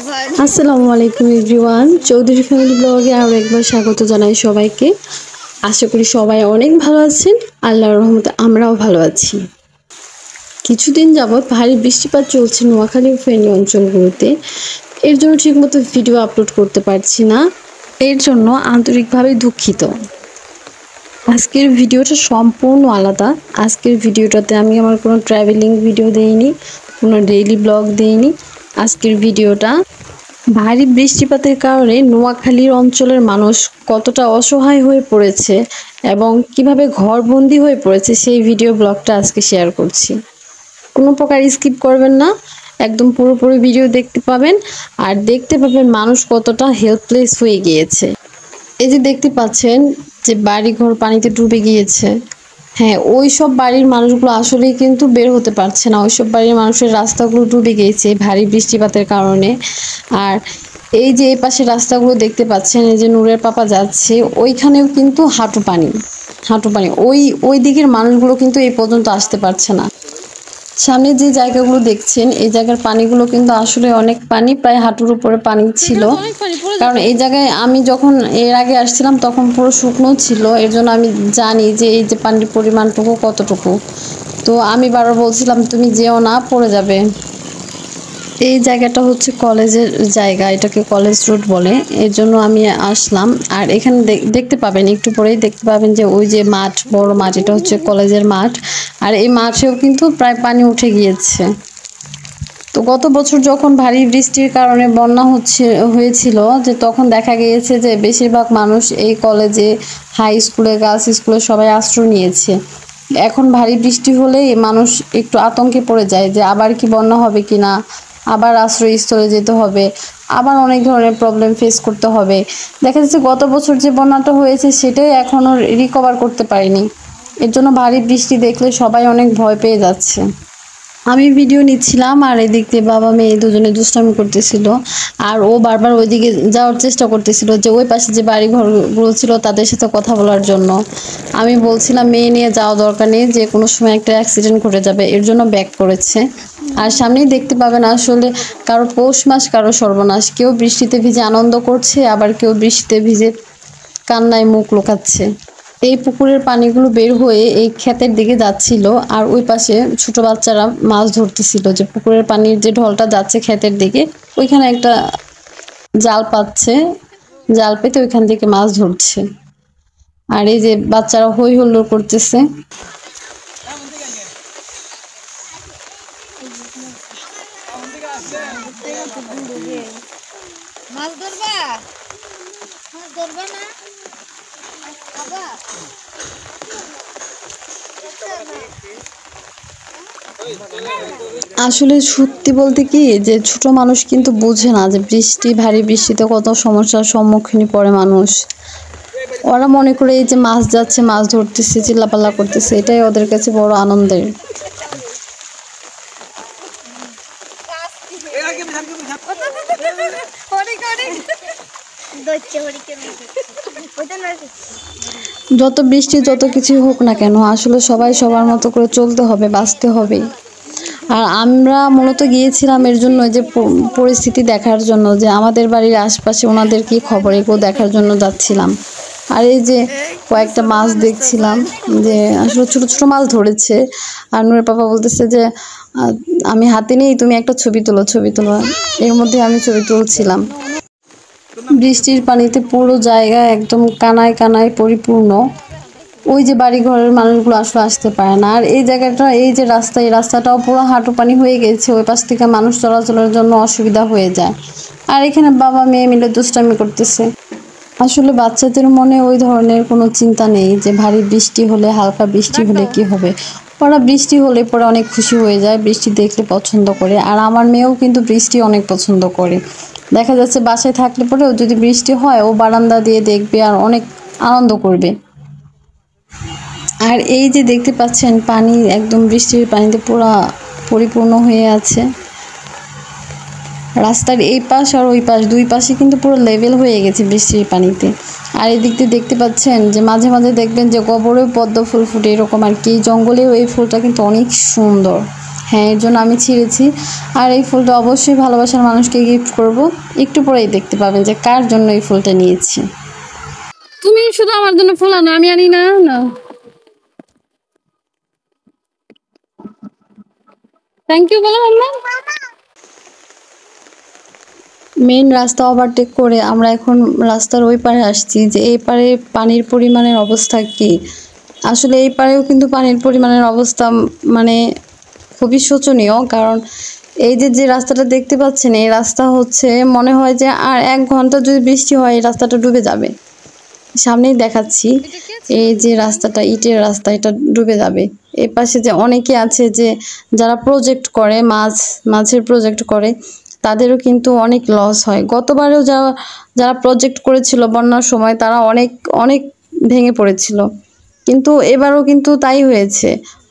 আসসালামু আলাইকুম everyone, Chowdhury family ব্লগে আরও একবার স্বাগত জানাই সবাইকে। আশা করি সবাই অনেক ভালো আছেন। আল্লাহর রহমতে আমরাও ভালো আছি। কিছুদিন যাবৎ ভারী বৃষ্টিপাত চলছে নোয়াখালী ও ফেনী অঞ্চলগুলোতে। এর জন্য ঠিকমতো ভিডিও আপলোড করতে পারছি না, এর জন্য আন্তরিকভাবে দুঃখিত। আজকের ভিডিওটা সম্পূর্ণ আলাদা। আজকের ভিডিওটাতে আমি আমার কোনো ট্রাভেলিং ভিডিও দেইনি, কোনো ডেইলি ব্লগ দেইনি। আজকের ভিডিওটা ভারী বৃষ্টিপাতের কারণে নোয়াখালীর অঞ্চলের মানুষ কতটা অসহায় হয়ে পড়েছে এবং কিভাবে ঘরবন্দি হয়ে পড়েছে সেই ভিডিও ব্লগটা আজকে শেয়ার করছি। কোনো প্রকার স্কিপ করবেন না, একদম পুরোপুরি ভিডিও দেখতে পাবেন। আর দেখতে পাবেন মানুষ কতটা হেল্পলেস হয়ে গিয়েছে। এই যে দেখতে পাচ্ছেন যে বাড়িঘর পানিতে ডুবে গিয়েছে। হ্যাঁ, ওই সব বাড়ির মানুষগুলো আসলেই কিন্তু বের হতে পারছে না। ওই সব বাড়ির মানুষের রাস্তাগুলো ডুবে গিয়েছে ভারী বৃষ্টিপাতের কারণে। আর এই যে এই পাশে রাস্তাগুলো দেখতে পাচ্ছেন, এই যে নূরের পাপা যাচ্ছে, ওইখানেও কিন্তু হাঁটু পানি। ওই দিকের মানুষগুলো কিন্তু এই পর্যন্ত আসতে পারছে না। সামনে যে জায়গাগুলো দেখছেন, এই জায়গার পানিগুলো কিন্তু আসলে অনেক পানি, প্রায় হাঁটুর উপরে পানি ছিল। কারণ এই জায়গায় আমি যখন এর আগে আসছিলাম তখন পুরো শুকনো ছিল, এর জন্য আমি জানি যে এই যে পানির পরিমাণটুকু কতটুকু। তো আমি বারবার বলছিলাম তুমি যেও না, পড়ে যাবে। এই জায়গাটা হচ্ছে কলেজের জায়গা, এটাকে কলেজ রোড বলে, এর জন্য আমি আসলাম। আর এখানে দেখতে পাবেন, একটু পরেই দেখতে পাবেন যে ওই যে মাঠ, বড় মাঠ, এটা হচ্ছে কলেজের মাঠ। আর এই মাঠেও কিন্তু প্রায় পানি উঠে গিয়েছে। তো গত বছর যখন ভারী বৃষ্টির কারণে বন্যা হয়েছিল, যে তখন দেখা গিয়েছে যে বেশিরভাগ মানুষ এই কলেজে, হাই স্কুলে, গার্লস স্কুলে সবাই আশ্রয় নিয়েছে। এখন ভারী বৃষ্টি হলেই মানুষ একটু আতঙ্কে পড়ে যায় যে আবার কি বন্যা হবে কি না, আবার আশ্রয়স্থলে যেতে হবে, আবার অনেক ধরনের প্রবলেম ফেস করতে হবে। দেখা যাচ্ছে গত বছর যে বন্যাটা হয়েছে সেটাই এখনও রিকভার করতে পারিনি। এর জন্য ভারী বৃষ্টি দেখলে সবাই অনেক ভয় পেয়ে যাচ্ছে। আমি ভিডিও নিচ্ছিলাম আর এদিক দিয়ে বাবা মেয়ে দুজনে দুষ্টামি করতেছিল। আর ও বারবার ওইদিকে যাওয়ার চেষ্টা করতেছিল, যে ওই পাশে যে বাড়ি ঘরগুলো ছিল তাদের সাথে কথা বলার জন্য। আমি বলছিলাম মেয়ে নিয়ে যাওয়া দরকার নেই, যে কোনো সময় একটা অ্যাক্সিডেন্ট ঘটে যাবে, এর জন্য ব্যাক করেছে। আর সামনেই দেখতে পাবেন আসলে কারো পৌষ মাস, কারো সর্বনাশ। কেউ বৃষ্টিতে ভিজে আনন্দ করছে, আবার কেউ বৃষ্টিতে ভিজে কান্নায় মুখ লুকাচ্ছে। এই পুকুরের পানিগুলো বের হয়ে এই ক্ষেতের দিকে যাচ্ছিল, আর ওই পাশে ছোট বাচ্চারা মাছ ধরতেছিল। যে পুকুরের পানির যে ঢলটা যাচ্ছে ক্ষেতের দিকে, ওইখানে একটা জাল পাচ্ছে, জাল পেতে ওইখান থেকে মাছ ধরছে। আর এই যে বাচ্চারা হই হুল্লোড় করতেছে। মাছ ধরবা, মাছ ধরবা না বাবা? আসলে সত্যি বলতে কি, যে ছোট মানুষ কিন্তু বোঝে না যে ভারী বৃষ্টিতে কত সমস্যার সম্মুখীন পড়ে মানুষ। ওরা মনে করে এই যে মাছ যাচ্ছে, মাছ ধরতেছে, চিল্লাপাল্লা করতেছে, এটাই ওদের কাছে বড় আনন্দের। যত বৃষ্টি যত কিছুই হোক না কেন, আসলে সবাই সবার মতো করে চলতে হবে, বাঁচতে হবে। আর আমরা মূলত গিয়েছিলাম এর জন্য, যে পরিস্থিতি দেখার জন্য, যে আমাদের বাড়ির আশপাশে ওনাদের কি খবর, এগুলো দেখার জন্য যাচ্ছিলাম। আর এই যে কয়েকটা মাছ দেখছিলাম, যে আসলে ছোট ছোট মাছ ধরেছে। আর নূরের পাপা বলতেছে যে আমি হাতে নেই, তুমি একটা ছবি তোলো। এর মধ্যে আমি ছবি তুলছিলাম। বৃষ্টির পানিতে পুরো জায়গা একদম কানায় কানায় পরিপূর্ণ। ওই যে বাড়ি ঘরের মানুষগুলো আসলে আসতে পারে না। আর এই জায়গাটা, এই যে রাস্তা, এই রাস্তাটাও পুরো হাঁটু পানি হয়ে গেছে। ওই পাশ থেকে মানুষ চলাচলের জন্য অসুবিধা হয়ে যায়। আর এখানে বাবা মেয়ে মিলে দুষ্টামি করতেছে। আসলে বাচ্চাদের মনে ওই ধরনের কোনো চিন্তা নেই যে ভারী বৃষ্টি হলে, হালকা বৃষ্টি হলে কি হবে। ওরা বৃষ্টি হলে পরে অনেক খুশি হয়ে যায়, বৃষ্টি দেখলে পছন্দ করে। আর আমার মেয়েও কিন্তু বৃষ্টি অনেক পছন্দ করে। দেখা যাচ্ছে বাসায় থাকলে পরেও যদি বৃষ্টি হয়, ও বারান্দা দিয়ে দেখবে আর অনেক আনন্দ করবে। আর এই যে দেখতে পাচ্ছেন পানি একদম বৃষ্টির পানিতে পুরো পরিপূর্ণ হয়ে আছে। রাস্তার এই পাশ আর ওই পাশ, দুই পাশে কিন্তু পুরো লেভেল হয়ে গেছে বৃষ্টির পানিতে। আর এদিক দিয়ে দেখতে পাচ্ছেন যে মাঝে মাঝে দেখবেন যে গোবরেও পদ্ম ফুল ফুটে, এরকম আর কি। জঙ্গলেও এই ফুলটা কিন্তু অনেক সুন্দর। হ্যাঁ, এর জন্য আমি ছিঁড়েছি। আর এই ফুলটা অবশ্যই ভালোবাসার মানুষকে গিফট করব। একটু পরেই দেখতে পাবেন যে কার জন্য এই ফুলটা নিয়েছি। তুমি শুধু আমার জন্য ফুল আনো, আমি আনি না। না, থ্যাংক ইউ বলো মাম্মা। মেইন রাস্তা ওভারটেক করে আমরা এখন রাস্তার ওই পারে আসছি, যে এই পারে পানির পরিমাণের অবস্থা কি। আসলে এই পারেও কিন্তু পানির পরিমাণের অবস্থা মানে খুবই শোচনীয়। কারণ এই যে যে রাস্তাটা দেখতে পাচ্ছেন, এই রাস্তা হচ্ছে মনে হয় যে আর 1 ঘন্টা যদি বৃষ্টি হয় এই রাস্তাটা ডুবে যাবে। সামনেই দেখাচ্ছি, এই যে রাস্তাটা ইটের রাস্তা, এটা ডুবে যাবে। এর পাশে যে অনেকে আছে যে যারা প্রজেক্ট করে, মাছের প্রজেক্ট করে, তাদেরও কিন্তু অনেক লস হয়। গতবারেও যারা প্রজেক্ট করেছিল বন্যার সময়, তারা অনেক অনেক ভেঙে পড়েছিল। কিন্তু এবারও কিন্তু তাই হয়েছে।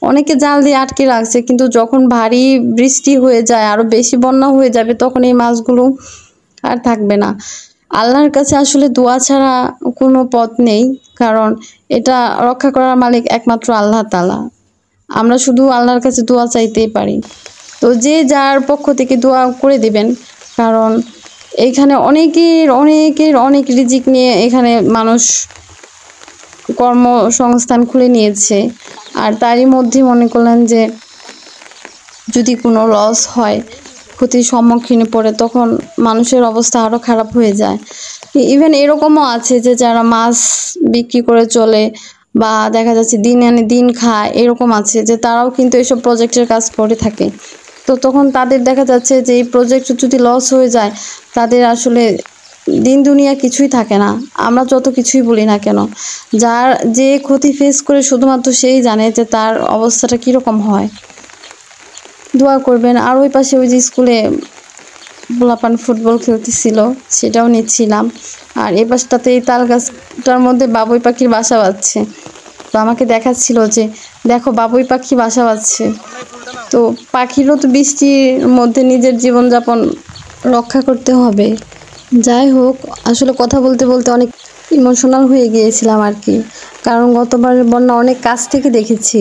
অনেকে জাল দিয়ে আটকে রাখছে, কিন্তু যখন ভারী বৃষ্টি হয়ে যায়, আরো বেশি বন্যা হয়ে যাবে, তখন এই মাছগুলো আর থাকবে না। আল্লাহর কাছে আসলে দোয়া ছাড়া কোনো পথ নেই, কারণ এটা রক্ষা করার মালিক একমাত্র আল্লাহ তাআলা। আমরা শুধু আল্লাহর কাছে দোয়া চাইতেই পারি। তো যে যার পক্ষ থেকে দোয়া করে দিবেন, কারণ এইখানে অনেকের অনেক রিজিক নিয়ে এখানে মানুষ কর্মসংস্থান খুলে নিয়েছে। আর তারই মধ্যে মনে করলেন যে যদি কোনো লস হয়, ক্ষতির সম্মুখীনে পড়ে, তখন মানুষের অবস্থা আরও খারাপ হয়ে যায়। ইভেন এরকমও আছে যে যারা মাছ বিক্রি করে চলে বা দেখা যাচ্ছে দিন আনে দিন খায়, এরকম আছে যে তারাও কিন্তু এসব প্রজেক্টের কাজ করে থাকে। তো তখন তাদের দেখা যাচ্ছে যে এই প্রজেক্ট যদি লস হয়ে যায়, তাদের আসলে দিন দুনিয়া কিছুই থাকে না। আমরা যত কিছুই বলি না কেন, যে ক্ষতি ফেস করে শুধুমাত্র সেই জানে যে তার অবস্থাটা কীরকম হয়। দোয়া করবেন। আর ওই পাশে ওই যে স্কুলে পোলাপান ফুটবল খেলতেছিল, সেটাও নিচ্ছিলাম। আর এই পাশটাতে এই তাল গাছটার মধ্যে বাবুই পাখির বাসা বাঁধছে। তো আমাকে দেখাচ্ছিল যে দেখো বাবুই পাখি বাসা বাঁধছে। তো পাখিরও তো বৃষ্টির মধ্যে নিজের জীবনযাপন রক্ষা করতে হবে। যাই হোক, আসলে কথা বলতে বলতে অনেক ইমোশনাল হয়ে গিয়েছিলাম আর কি। কারণ গতবার বন্যা অনেক কাছ থেকে দেখেছি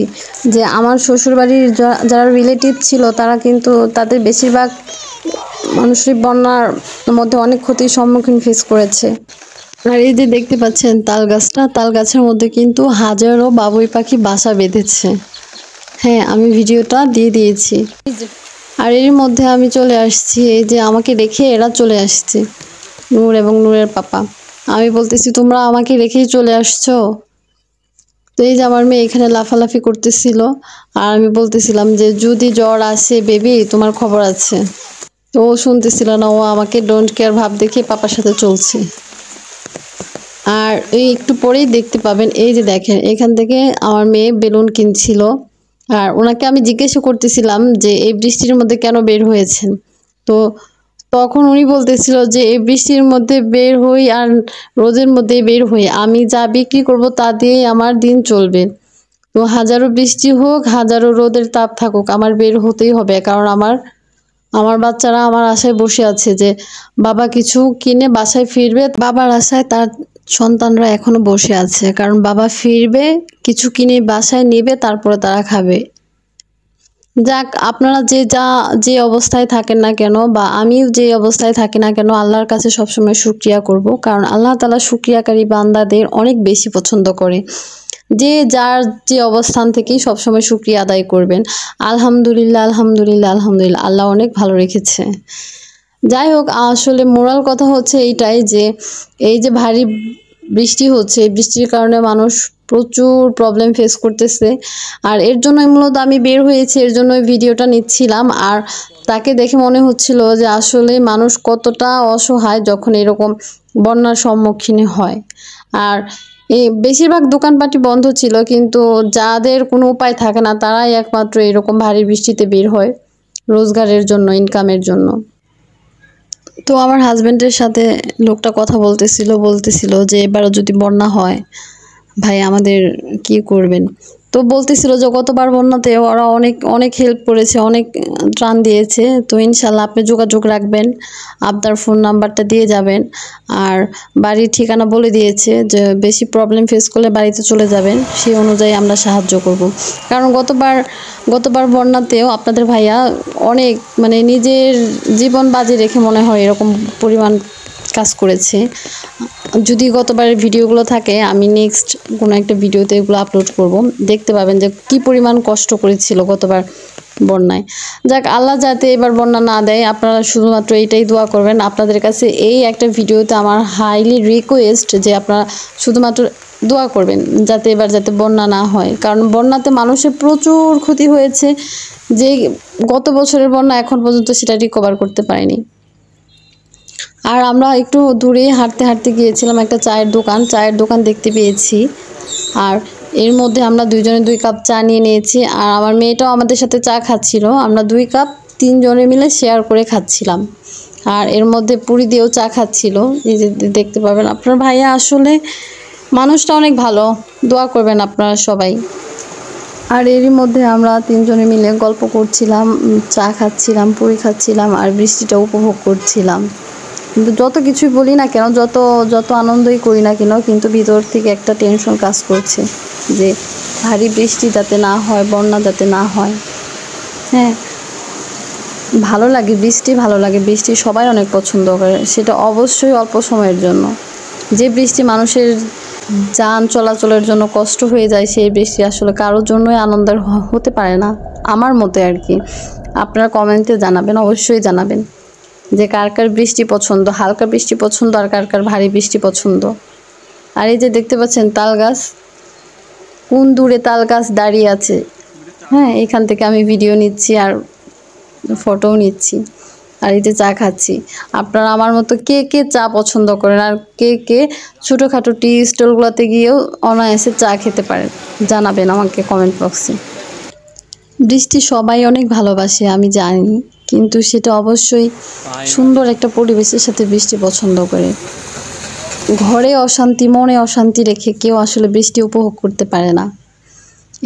যে আমার শ্বশুরবাড়ির যারা রিলেটিভ ছিল, তারা কিন্তু তাদের বেশিরভাগ মানুষই বন্যার মধ্যে অনেক ক্ষতির সম্মুখীন ফেস করেছে। আর এই যে দেখতে পাচ্ছেন তাল গাছটা, তাল গাছের মধ্যে কিন্তু হাজারো বাবুই পাখি বাসা বেঁধেছে। হ্যাঁ, আমি ভিডিওটা দিয়ে দিয়েছি। আর এর মধ্যে আমি চলে আসছি, এই যে আমাকে রেখে এরা চলে আসছে, নূর এবং নূরের পাপা। আমি বলতেছি তোমরা আমাকে রেখেই চলে আসছো। তো এই যে আমার মেয়ে এখানে লাফালাফি করতেছিল, আর আমি বলতেছিলাম যে যদি জ্বর আসে বেবি, তোমার খবর আছে। তো ও শুনতেছিল না, ও আমাকে ডোন্ট কেয়ার ভাব দেখে পাপার সাথে চলছে। আর এই একটু পরেই দেখতে পাবেন, এই যে দেখেন এখান থেকে আমার মেয়ে বেলুন কিনছিল। আর ওনাকে আমি জিজ্ঞাসা করতেছিলাম যে এই বৃষ্টির মধ্যে কেন বের হয়েছেন। তো তখন উনি বলতেছিল যে এই বৃষ্টির মধ্যে বের হই আর রোদের মধ্যে বের হই, আমি যা বিক্রি করব তা দিয়েই আমার দিন চলবে। তো হাজারো বৃষ্টি হোক, হাজারো রোদের তাপ থাকুক, আমার বের হতেই হবে। কারণ আমার বাচ্চারা আমার আশায় বসে আছে যে বাবা কিছু কিনে বাসায় ফিরবে। বাবার আশায় তার সন্তানরা এখনো বসে আছে, কারণ বাবা ফিরবে, কিছু কিনে বাসায় নেবে, তারপরে তারা খাবে। যাক, আপনারা যে অবস্থায় থাকেন না কেন, বা আমিও যে অবস্থায় থাকি না কেন, আল্লাহর কাছে সবসময় শুকরিয়া করব। কারণ আল্লাহ তাআলা শুকরিয়াকারী বান্দাদের অনেক বেশি পছন্দ করে। যার যে অবস্থান থেকেই সবসময় শুকরিয়া আদায় করবেন। আলহামদুলিল্লাহ, আলহামদুলিল্লাহ, আলহামদুলিল্লাহ, আল্লাহ অনেক ভালো রেখেছে। যাই হোক, আসলে মোরাল কথা হচ্ছে এইটাই যে এই যে ভারী বৃষ্টি হচ্ছে, এই বৃষ্টির কারণে মানুষ প্রচুর প্রবলেম ফেস করতেছে। আর এর জন্যই মূলত আমি বের হয়েছি, এর জন্যই ভিডিওটা নিচ্ছিলাম। আর তাকে দেখে মনে হচ্ছিল যে আসলে মানুষ কতটা অসহায় যখন এরকম বন্যার সম্মুখীন হয়। আর এই বেশিরভাগ দোকানপাটি বন্ধ ছিল, কিন্তু যাদের কোনো উপায় থাকে না, তারাই একমাত্র এরকম ভারী বৃষ্টিতে বের হয় রোজগারের জন্য, ইনকামের জন্য। তো আমার হাজবেন্ডের সাথে লোকটা কথা বলতেছিল যে এবারও যদি বন্যা হয় ভাই আমাদের কি করবেন। তো বলতেছিল যে গতবার বন্যাতে ওরা অনেক অনেক হেল্প করেছে, অনেক ত্রাণ দিয়েছে। তো ইনশাল্লাহ আপনি যোগাযোগ রাখবেন, আপনার ফোন নাম্বারটা দিয়ে যাবেন। আর বাড়ির ঠিকানা বলে দিয়েছে যে বেশি প্রবলেম ফেস করলে বাড়িতে চলে যাবেন, সেই অনুযায়ী আমরা সাহায্য করব। কারণ গতবার বন্যাতেও আপনাদের ভাইয়া অনেক মানে নিজের জীবন বাজি রেখে মনে হয় এরকম পরিমাণ কাজ করেছে। যদি গতবারের ভিডিওগুলো থাকে আমি নেক্সট কোনো একটা ভিডিওতে এগুলো আপলোড করব, দেখতে পাবেন যে কি পরিমাণ কষ্ট করেছিল গতবার বন্যায়। যাক, আল্লাহ যাতে এবার বন্যা না দেয়, আপনারা শুধুমাত্র এইটাই দোয়া করবেন। আপনাদের কাছে এই একটা ভিডিওতে আমার হাইলি রিকোয়েস্ট যে আপনারা শুধুমাত্র দোয়া করবেন যাতে এবার বন্যা না হয়। কারণ বন্যাতে মানুষের প্রচুর ক্ষতি হয়েছে, যে গত বছরের বন্যা এখন পর্যন্ত সেটা রিকভার করতে পারেনি। আর আমরা একটু দূরে হাঁটতে হাঁটতে গিয়েছিলাম একটা চায়ের দোকান দেখতে পেয়েছি। আর এর মধ্যে আমরা দুইজনে 2 কাপ চা নিয়ে নিয়েছি। আর আমার মেয়েটাও আমাদের সাথে চা খাচ্ছিল। আমরা 2 কাপ 3 জনে মিলে শেয়ার করে খাচ্ছিলাম। আর এর মধ্যে পুরি দিয়েও চা খাচ্ছিল, এই যে দেখতে পাবেন। আপনার ভাইয়া আসলে মানুষটা অনেক ভালো, দোয়া করবেন আপনারা সবাই। আর এরই মধ্যে আমরা 3 জনে মিলে গল্প করছিলাম, চা খাচ্ছিলাম, পুরি খাচ্ছিলাম আর বৃষ্টিটা উপভোগ করছিলাম। কিন্তু যত কিছুই বলি না কেন, যত আনন্দই করি না কেন, কিন্তু ভিতর থেকে একটা টেনশন কাজ করছে যে ভারী বৃষ্টি যাতে না হয়, বন্যা যাতে না হয়। হ্যাঁ, ভালো লাগে বৃষ্টি সবাই অনেক পছন্দ করে, সেটা অবশ্যই অল্প সময়ের জন্য। যে বৃষ্টি মানুষের যান চলাচলের জন্য কষ্ট হয়ে যায়, সেই বৃষ্টি আসলে কারোর জন্যই আনন্দের হতে পারে না, আমার মতে আর কি। আপনারা কমেন্টে জানাবেন, অবশ্যই জানাবেন যে কার কার বৃষ্টি পছন্দ, হালকা বৃষ্টি পছন্দ আর কার কার ভারী বৃষ্টি পছন্দ। আর এই যে দেখতে পাচ্ছেন তাল গাছ, কোন দূরে তাল গাছ দাঁড়িয়ে আছে। হ্যাঁ, এখান থেকে আমি ভিডিও নিচ্ছি আর ফটোও নিচ্ছি। আর এই যে চা খাচ্ছি। আপনারা আমার মতো কে কে চা পছন্দ করেন আর কে কে ছোটোখাটো টি স্টলগুলোতে গিয়েও অনায়াসে চা খেতে পারেন, জানাবেন আমাকে কমেন্ট বক্সে। বৃষ্টি সবাই অনেক ভালোবাসে আমি জানি, কিন্তু সেটা অবশ্যই সুন্দর একটা পরিবেশের সাথে বৃষ্টি পছন্দ করে। ঘরে অশান্তি, মনে অশান্তি রেখে কেউ আসলে বৃষ্টি উপভোগ করতে পারে না।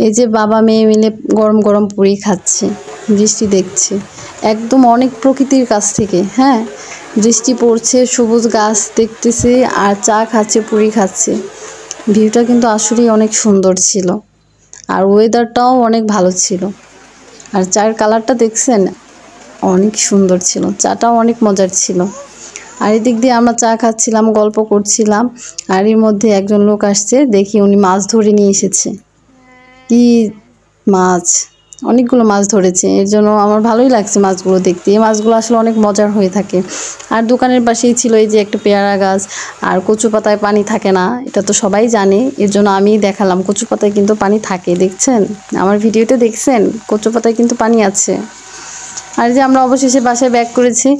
এই যে বাবা মেয়ে মিলে গরম গরম পুরি খাচ্ছে, বৃষ্টি দেখছে, একদম অনেক প্রকৃতির কাছ থেকে। হ্যাঁ, বৃষ্টি পড়ছে, সবুজ গাছ দেখতেছে আর চা খাচ্ছে, পুরি খাচ্ছে। ভিউটা কিন্তু আসলেই অনেক সুন্দর ছিল আর ওয়েদারটাও অনেক ভালো ছিল। আর চায়ের কালারটা দেখছেন, অনেক সুন্দর ছিল, চাটাও অনেক মজার ছিল। আর এদিক দিয়ে আমরা চা খাচ্ছিলাম, গল্প করছিলাম। আর এর মধ্যে একজন লোক আসছে, দেখি উনি মাছ ধরে নিয়ে এসেছে। কি মাছ, অনেকগুলো মাছ ধরেছে। এর জন্য আমার ভালোই লাগছে মাছগুলো দেখতে। এই মাছগুলো আসলে অনেক মজার হয়ে থাকে। আর দোকানের পাশেই ছিল এই যে একটা পেয়ারা গাছ। আর কচু পাতায় পানি থাকে না, এটা তো সবাই জানে, এর জন্য আমি দেখালাম কচু পাতায় কিন্তু পানি থাকে। দেখছেন আমার ভিডিওতে, দেখছেন কচু পাতায় কিন্তু পানি আছে। আর যে আমরা অবশেষে বাসায় ব্যাক করেছি।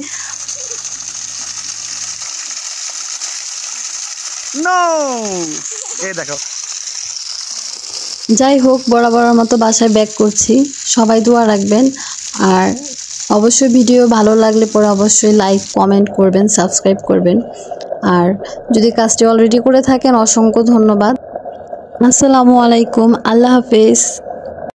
যাই হোক, বরাবরের মতো বাসায় ব্যাক করছি। সবাই দোয়া রাখবেন। আর অবশ্যই ভিডিও ভালো লাগলে পরে অবশ্যই লাইক কমেন্ট করবেন, সাবস্ক্রাইব করবেন। আর যদি কাজটি অলরেডি করে থাকেন অসংখ্য ধন্যবাদ। আসসালামু আলাইকুম, আল্লাহ হাফেজ।